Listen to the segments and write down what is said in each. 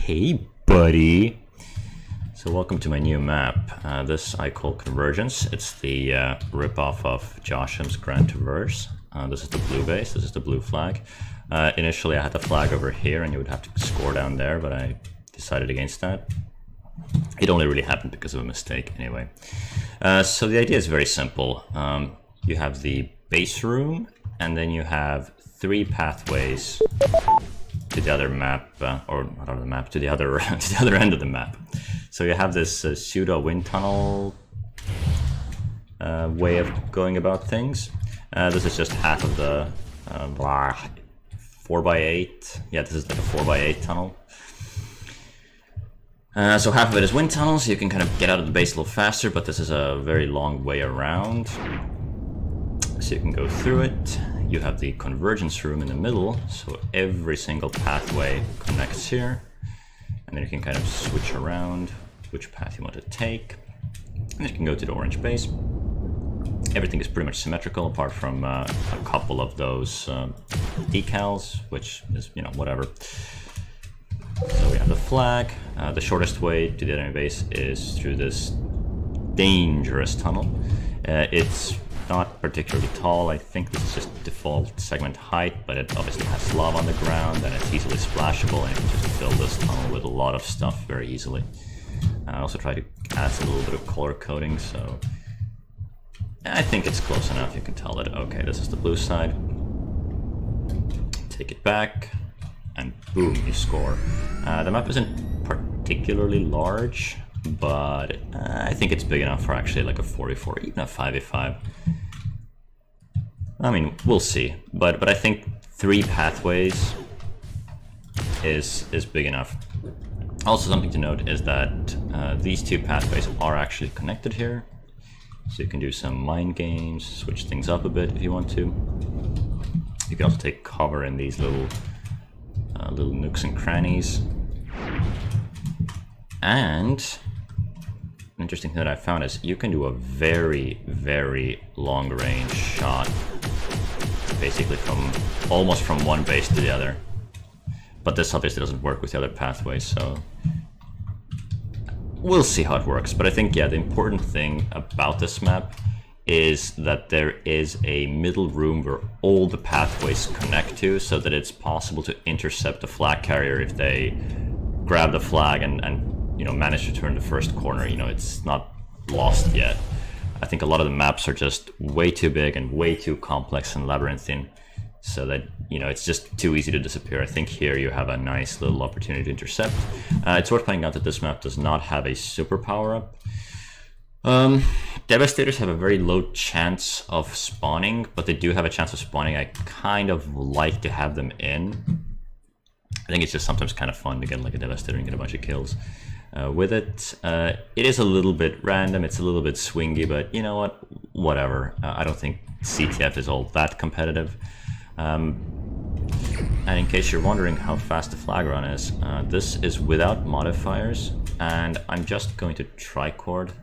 Hey buddy! So welcome to my new map. This I call Convergence. It's the ripoff of Josham's Grand Traverse. This is the blue base, this is the blue flag. Initially I had the flag over here and you would have to score down there, but I decided against that. It only really happened because of a mistake anyway. So the idea is very simple. You have the base room and then you have 3 pathways to the other map, or not on the map, to the other to the other end of the map. So you have this pseudo wind tunnel way of going about things. This is just half of the 4x8. Yeah, this is like a 4x8 tunnel. So half of it is wind tunnels, so you can kind of get out of the base a little faster, but this is a very long way around. So you can go through it. You have the convergence room in the middle, so every single pathway connects here. And then you can kind of switch around which path you want to take. And you can go to the orange base. Everything is pretty much symmetrical apart from a couple of those decals, which is, you know, whatever. So we have the flag. The shortest way to the enemy base is through this dangerous tunnel. It's not particularly tall. I think this is just default segment height, but it obviously has lava on the ground and it's easily splashable, and you can just fill this tunnel with a lot of stuff very easily. I also try to add a little bit of color coding, so I think it's close enough. You can tell that, okay, this is the blue side. Take it back, and boom, you score. The map isn't particularly large, but I think it's big enough for actually like a 4v4, even a 5v5. I mean, we'll see, but I think 3 pathways is big enough. Also, something to note is that these 2 pathways are actually connected here, so you can do some mind games, switch things up a bit if you want to. You can also take cover in these little nooks and crannies. And an interesting thing that I found is you can do a very, very long range shot, basically almost from one base to the other. But this obviously doesn't work with the other pathways, so we'll see how it works. But I think, yeah, the important thing about this map is that there is a middle room where all the pathways connect to, so that it's possible to intercept the flag carrier if they grab the flag and you know, manage to turn the first corner. You know, it's not lost yet. I think a lot of the maps are just way too big and way too complex and labyrinthine, so that, you know, it's just too easy to disappear. I think here you have a nice little opportunity to intercept. It's worth pointing out that this map does not have a super power-up. Devastators have a very low chance of spawning, but they do have a chance of spawning. I kind of like to have them in. I think it's just sometimes kind of fun to get like a Devastator and get a bunch of kills with it. It is a little bit random, it's a little bit swingy, but you know what? Whatever. I don't think CTF is all that competitive. And in case you're wondering how fast the flag run is, this is without modifiers, and I'm just going to tricord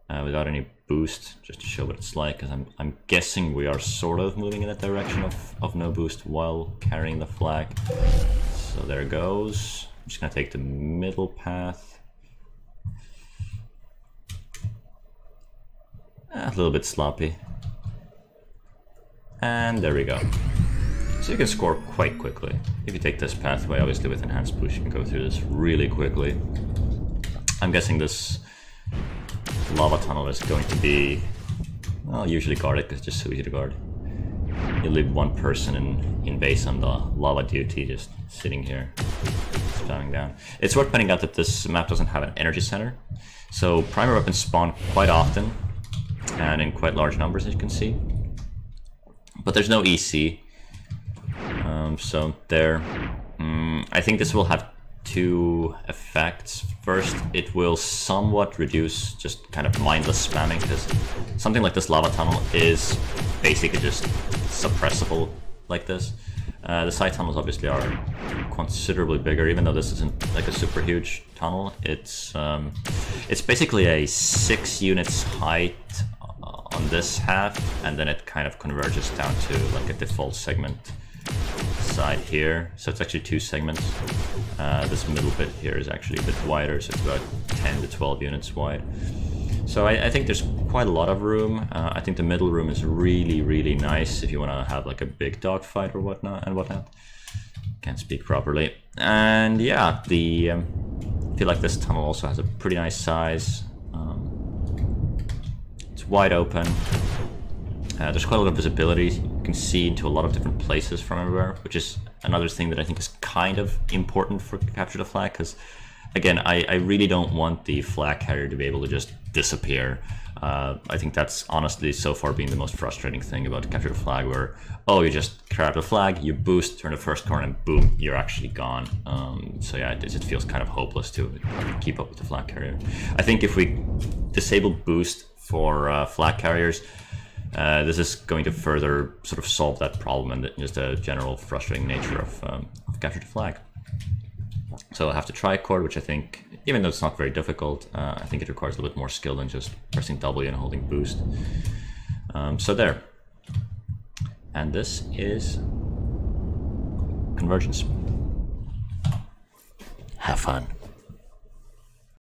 without any boost, just to show what it's like, because I'm guessing we are sort of moving in that direction of no boost while carrying the flag. So there it goes. I'm just gonna take the middle path. A little bit sloppy. And there we go. So you can score quite quickly. If you take this pathway, obviously with enhanced push, you can go through this really quickly. I'm guessing this lava tunnel is going to be, well, usually guarded because it's just so easy to guard. You leave one person in base on the lava duty, just sitting here, spamming down. It's worth pointing out that this map doesn't have an energy center, so primer weapons spawn quite often and in quite large numbers, as you can see. But there's no EC, so there. I think this will have 2 effects. First, it will somewhat reduce just kind of mindless spamming, because something like this lava tunnel is basically just suppressible like this. The side tunnels obviously are considerably bigger, even though this isn't like a super huge tunnel. It's basically a 6 units height on this half, and then it kind of converges down to like a default segment side here, so it's actually 2 segments. This middle bit here is actually a bit wider, so it's about 10 to 12 units wide. So I think there's quite a lot of room. I think the middle room is really, really nice if you want to have like a big dogfight or whatnot. Can't speak properly. And yeah, I feel like this tunnel also has a pretty nice size. It's wide open. There's quite a lot of visibility. You can see into a lot of different places from everywhere, which is another thing that I think is kind of important for Capture the Flag, because again, I really don't want the flag carrier to be able to just disappear. I think that's honestly so far been the most frustrating thing about Capture the Flag, where, oh, you just grab the flag, you boost, turn the first corner, and boom, you're actually gone. So yeah, it feels kind of hopeless to keep up with the flag carrier. I think if we disable boost for flag carriers, this is going to further sort of solve that problem and just the general frustrating nature of Capture the Flag. So I'll have to tricord, which I think, even though it's not very difficult, I think it requires a little bit more skill than just pressing W and holding boost. So there. And this is Convergence. Have fun.